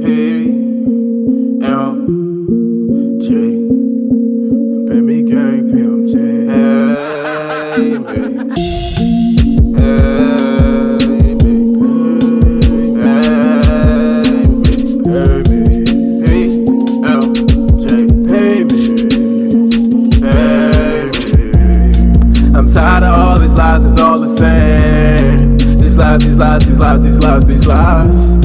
PMG, baby gang PMG. Hey, baby. I'm tired of all these lies, it's all the same. These lies, these lies, these lies, these lies, these lies.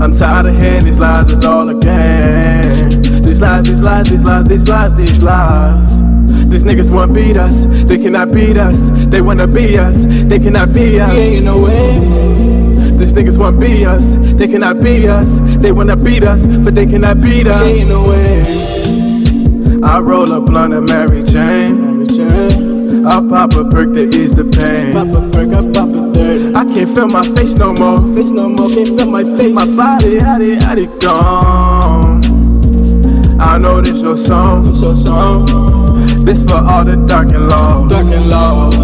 I'm tired of hearing these lies, it's all a game. These lies, these lies, these lies, these lies, these lies. These niggas wanna beat us, they cannot beat us. They wanna be us, they cannot be us. We ain't no way. These niggas wanna be us, they cannot be us. They wanna beat us, but they cannot beat us. We ain't no way. I roll a blunt of Mary Jane. I pop a perk to ease the pain. Pop a perk, I pop a 30. I can't feel my face no more. Face no more, can't feel my face. My body, had it gone. I know this your song. It's your song. This for all the dark and lost. Dark and lost.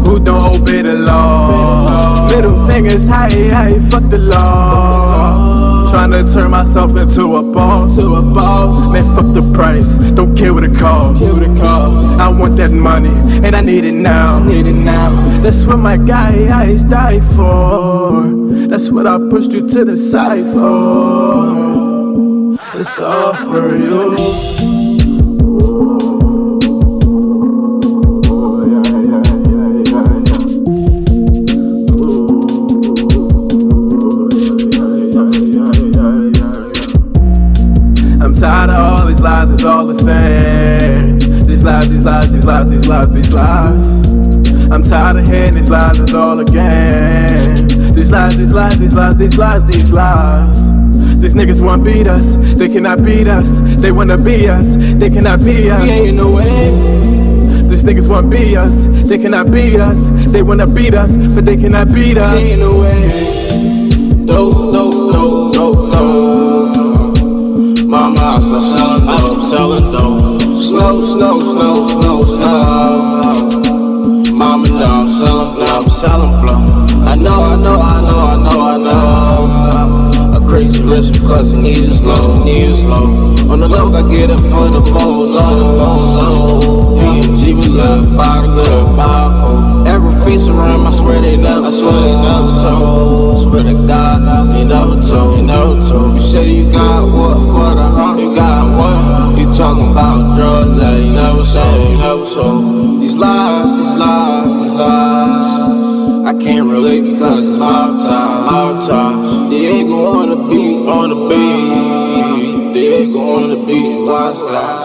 Who don't obey the law. Middle fingers high, fuck the law. Tryna turn myself into a boss. Man, fuck the price, don't care what it costs. I want that money, and I need it now. That's what my guys die for. That's what I pushed you to the side for. It's all for you. I'm tired of all these lies, it's all the same. These lies, these lies, these lies, these lies, these lies. I'm tired of hearing these lies, it's all a game. These lies, these lies, these lies, these lies, these lies. These niggas wanna beat us, they cannot beat us. They wanna be us, they cannot be us. We ain't no way. These niggas wanna be us, they cannot be us. They wanna beat us, but they cannot beat us. We ain't no way. No. Mama, I'm selling dope. Snow. Mama, no, I'm selling blow. I know. A crazy risk because the need is low. On the low, I get it for the bowl. PMG, we live by the every face around, I swear they never told. Swear to God, they never told. You say you got what for the hunt? You got what? You talking about drugs that you never sold. These lies. I can't relate because it's my time. They ain't on the beat. They ain't on the beat. Watch that.